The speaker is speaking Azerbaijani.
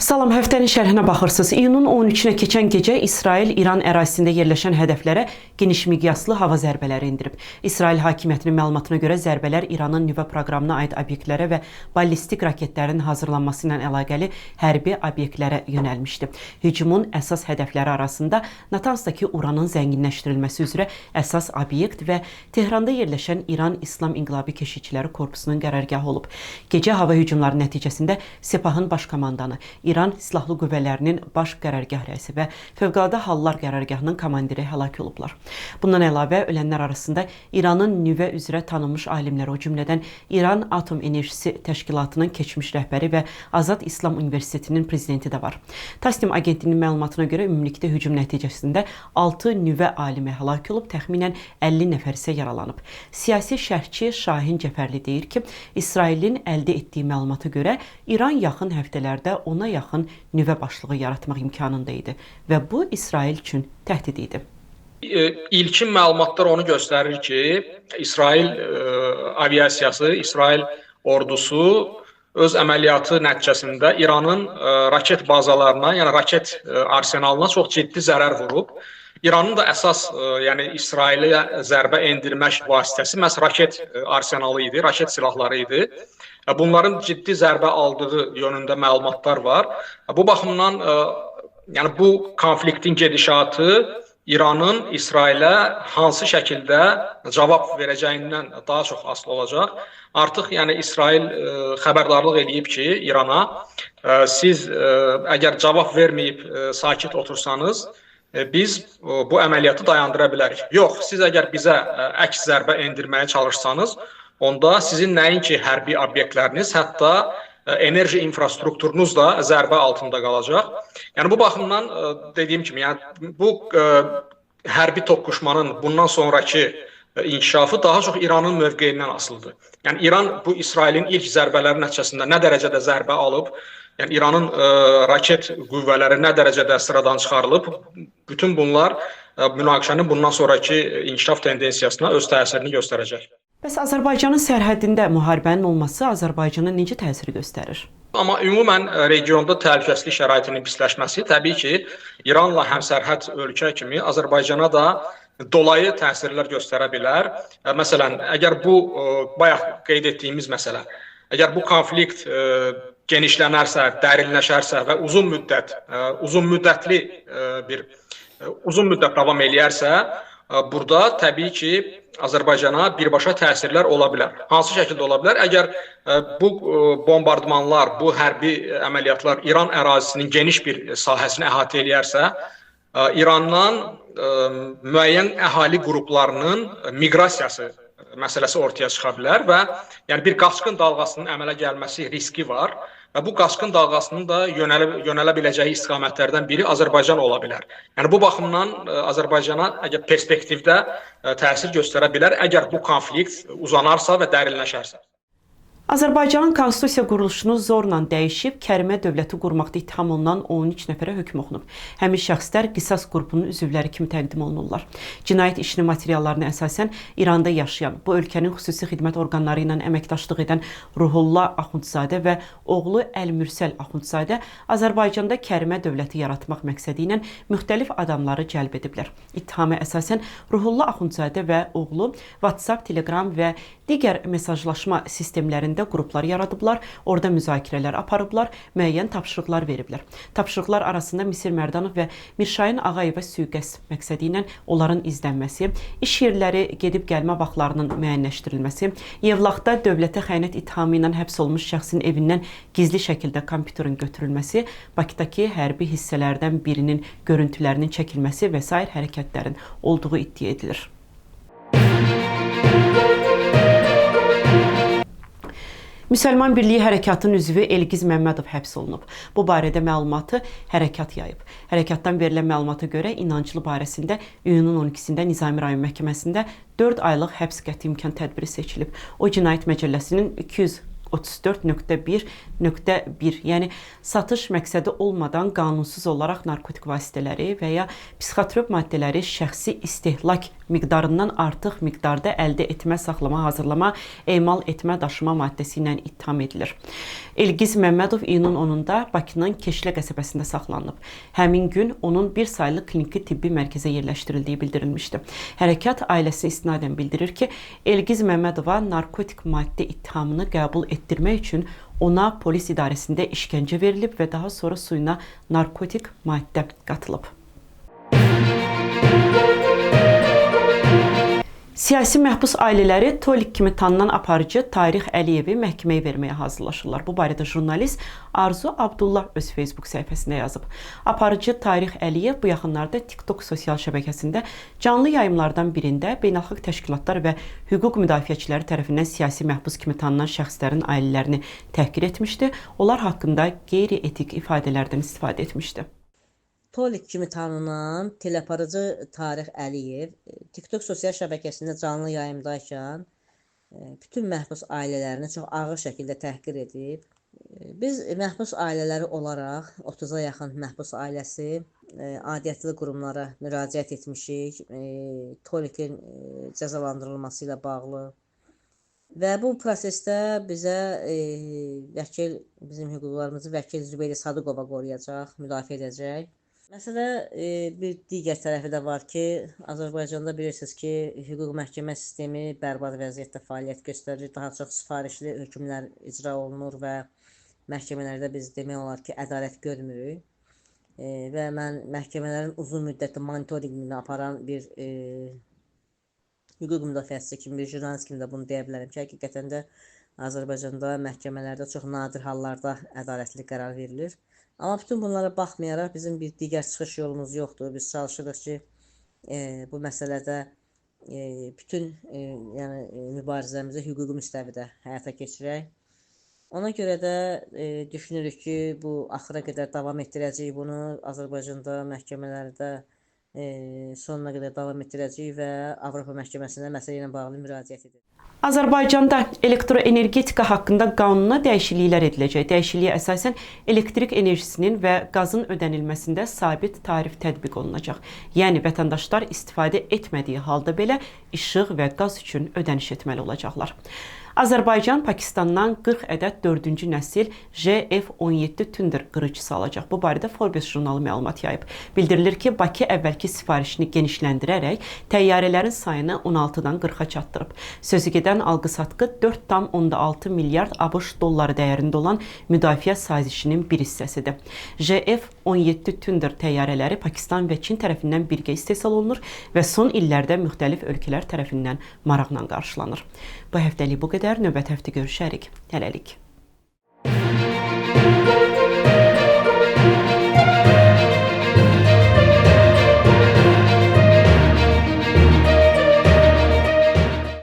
Salam, həftənin şərhinə baxırsınız. İyunun 13-nə keçən gecə İsrail İran ərazisində yerləşən hədəflərə geniş miqyaslı hava zərbələri endirib. İsrail hakimiyyətinin məlumatına görə zərbələr İranın nüvə proqramına aid obyektlərə və ballistik raketlərin hazırlanması ilə əlaqəli hərbi obyektlərə yönəlmişdi. Hücumun əsas hədəfləri arasında Natansdakı uranın zənginləşdirilməsi üzrə əsas obyekt və Tehranda yerləşən İran İslam İnqilabı Keşikçiləri Korpusunun qərargahı olub. Gecə hava hücumları nəticəsində Sepahın baş komandanı, İran Silahlı Qüvvələrinin baş qərargah rəisi və Fövqəladə Hallar qərargahının komandiri həlak olublar. Bundan əlavə ölənlər arasında İranın nüvə üzrə tanınmış alimlər, o cümlədən İran Atom Enerjisi Təşkilatının keçmiş rəhbəri və Azad İslam Universitetinin prezidenti də var. Tasnim agentliyinin məlumatına görə ümumilikdə hücum nəticəsində 6 nüvə alimi həlak olub, təxminən 50 nəfər isə yaralanıb. Siyasi şərhçi Şahin Cəfərli deyir ki, İsrailin əldə etdiyi məlumata görə İran yaxın həftələrdə ona yaxın nüvə başlığı yaratmaq imkanında idi və bu İsrail üçün təhdid idi. İlkin məlumatlar onu göstərir ki, İsrail aviasiyası, İsrail ordusu öz əməliyyatı nəticəsində İranın raket bazalarına, yəni raket arsenalına çox ciddi zərər vurub. İranın da əsas, yəni İsrailə zərbə endirmək vasitəsi məhz raket arsenalı idi, raket silahları idi. Bunların ciddi zərbə aldığı yönündə məlumatlar var. Bu baxımdan, yəni bu konfliktin gedişatı İranın İsrailə hansı şəkildə cavab verəcəyindən daha çox asılı olacaq. Artıq yəni İsrail xəbərdarlıq eləyib ki, İrana, siz əgər cavab verməyib sakit otursanız, biz bu əməliyyatı dayandıra bilərik. Yox, siz əgər bizə əks zərbə endirməyə çalışsanız, onda sizin nəinki hərbi obyektləriniz, hətta enerji infrastrukturunuz da zərbə altında qalacaq. Yəni bu baxımdan dediyim kimi, yəni bu hərbi toqquşmanın bundan sonraki inkişafı daha çox İranın mövqeyindən asılıdır. Yəni İran bu İsrailin ilk zərbələri nəticəsində nə dərəcədə zərbə alıb, yəni İranın raket qüvvələri nə dərəcədə sıradan çıxarılıb, bütün bunlar münaqişənin bundan sonraki inkişaf tendensiyasına öz təsirini göstərəcək. Bəs Azərbaycanın sərhədində müharibənin olması Azərbaycana necə təsir göstərir? Amma ümumən regionda təhlükəsizlik şəraitinin pisləşməsi təbii ki, İranla həmsərhəd ölkə kimi Azərbaycana da dolayı təsirlər göstərə bilər. Məsələn, əgər bu bayaq qeyd etdiyimiz məsələ, əgər bu konflikt genişlənərsə, dərinləşərsə və uzun müddət davam eləyərsə, burada təbii ki, Azərbaycana birbaşa təsirlər ola bilər. Hansı şəkildə ola bilər? Əgər bu bombardmanlar, bu hərbi əməliyyatlar İran ərazisinin geniş bir sahəsini əhatə eləyərsə, İrandan müəyyən əhali qruplarının miqrasiyası məsələsi ortaya çıxa bilər və yəni bir qaçqın dalğasının əmələ gəlməsi riski var. Və bu qaçqın dalğasının da yönələ biləcəyi istiqamətlərdən biri Azərbaycan ola bilər. Yəni bu baxımdan Azərbaycana əgər perspektivdə təsir göstərə bilər, əgər bu konflikt uzanarsa və dərinləşərsə. Azərbaycanın konstitusiya quruluşunu zorla dəyişib, Kərimə dövləti qurmaqda ittiham olunan 13 nəfərə hökm oxunub. Həmin şəxslər qisas qrupunun üzvləri kimi təqdim olunurlar. Cinayət işinin materiallarına əsasən İranda yaşayan, bu ölkənin xüsusi xidmət orqanları ilə əməkdaşlıq edən Ruhullah Axundzadə və oğlu Əl-Mürsəl Axundzadə Azərbaycanda Kərimə dövləti yaratmaq məqsədi ilə müxtəlif adamları cəlb ediblər. İttihama əsasən Ruhullah Axundzadə və oğlu WhatsApp, Telegram və digər mesajlaşma sistemlərində qruplar yaradıblar, orada müzakirələr aparıblar, müəyyən tapşırıqlar veriblər. Tapşırıqlar arasında Misir Mərdanov və Mirşahin Ağayevə sui-qəsd məqsədi ilə onların izlənməsi, iş yerləri gedib gəlmə vaxtlarının müəyyənləşdirilməsi, Yevlaxda dövlətə xəyanət ittihamı ilə həbs olmuş şəxsin evindən gizli şəkildə kompüterin götürülməsi, Bakıdakı hərbi hissələrdən birinin görüntülərinin çəkilməsi və sair hərəkətlərin olduğu iddia edilir. Müsəlman Birliyi Hərəkatının üzvü Elgiz Məmmədov həbs olunub. Bu barədə məlumatı hərəkat yayıb. Hərəkatdan verilən məlumata görə inancılı barəsində iyunun 12-sində Nizami rayon məhkəməsində 4 aylıq həbs qəti imkan tədbiri seçilib. O, Cinayət Məcəlləsinin 234.1.1, yəni satış məqsədi olmadan qanunsuz olaraq narkotik vasitələri və ya psixotrop maddələri şəxsi istehlak miqdarından artıq miqdarda əldə etmə, saxlama, hazırlama, emal etmə, daşıma maddəsi ilə ittiham edilir. Elgiz Məmmədov iyunun 10-da Bakının Keşlə qəsəbəsində saxlanılıb. Həmin gün onun bir saylı kliniki tibbi mərkəzə yerləşdirildiyi bildirilmişdi. Hərəkat ailəsi istinadən bildirir ki, Elgiz Məmmədova narkotik maddə ittihamını qəbul etdirmək üçün ona polis idarəsində işgəncə verilib və daha sonra suyuna narkotik maddə qatılıb. Siyasi məhbus ailələri Tolik kimi tanınan aparıcı Tarix Əliyevi məhkəməyə verməyə hazırlaşırlar. Bu barədə jurnalist Arzu Abdullah öz Facebook səhifəsində yazıb. Aparıcı Tarix Əliyev bu yaxınlarda TikTok sosial şəbəkəsində canlı yayımlardan birində beynəlxalq təşkilatlar və hüquq müdafiəçiləri tərəfindən siyasi məhbus kimi tanınan şəxslərin ailələrini təhqir etmişdi. Onlar haqqında qeyri-etik ifadələrdən istifadə etmişdi. Tolik kimi tanınan teleaparıcı Tarix Əliyev TikTok sosial şəbəkəsində canlı yayımdaykən bütün məhbus ailələrini çox ağır şəkildə təhqir edib. Biz məhbus ailələri olaraq 30-a yaxın məhbus ailəsi aidiyyatlı qurumlara müraciət etmişik Tolikin cəzalandırılması ilə bağlı. Və bu prosesdə bizə bizim hüquqlarımızı vəkil Zübeydə Sadıqova qoruyacaq, müdafiə edəcək. Məsələ bir digər tərəfi də var ki, Azərbaycanda bilirsiniz ki, hüquq məhkəmə sistemi bərbad vəziyyətdə fəaliyyət göstərir. Daha çox sifarişli hökmlər icra olunur və məhkəmələrdə biz demək olar ki, ədalət görmürük. Və mən məhkəmələrin uzun müddətli monitorinqini aparan bir hüquq müdafiəçisi kimi, bir jurnalist kimi də bunu deyə bilərəm ki, həqiqətən də Azərbaycanda məhkəmələrdə çox nadir hallarda ədalətli qərar verilir. Amma bütün bunlara baxmayaraq bizim bir digər çıxış yolumuz yoxdur. Biz çalışırıq ki, bu məsələdə bütün mübarizəmizi hüquqi müstəvidə həyata keçirək. Ona görə də düşünürük ki, bu axıra qədər davam etdirəcəyik bunu. Azərbaycanda məhkəmələrdə sonuna qədər davam etdirəcəyik və Avropa məhkəməsinə məsələ ilə bağlı müraciət edəcəyik. Azərbaycanda elektroenergetika haqqında qanuna dəyişikliklər ediləcək. Dəyişikliyə əsasən elektrik enerjisinin və qazın ödənilməsində sabit tarif tətbiq olunacaq. Yəni vətəndaşlar istifadə etmədiyi halda belə işıq və qaz üçün ödəniş etməli olacaqlar. Azərbaycan Pakistandan 40 ədəd 4-cü nəsil JF-17 tünder qırıcısı alacaq. Bu barədə Forbes jurnalı məlumat yayıb. Bildirilir ki, Bakı əvvəlki sifarişini genişləndirərək təyyarələrin sayını 16-dan 40-a çatdırıb. Sözügedən alqı-satqı 4,6 milyard ABŞ dolları dəyərində olan müdafiə sazişinin bir hissəsidir. JF-17 tünder təyyarələri Pakistan və Çin tərəfindən birgə istehsal olunur və son illərdə müxtəlif ölkələr tərəfindən maraqla qarşılanır. Bu həftəlik bu qədər. Növbəti həftə görüşərik. Hələlik.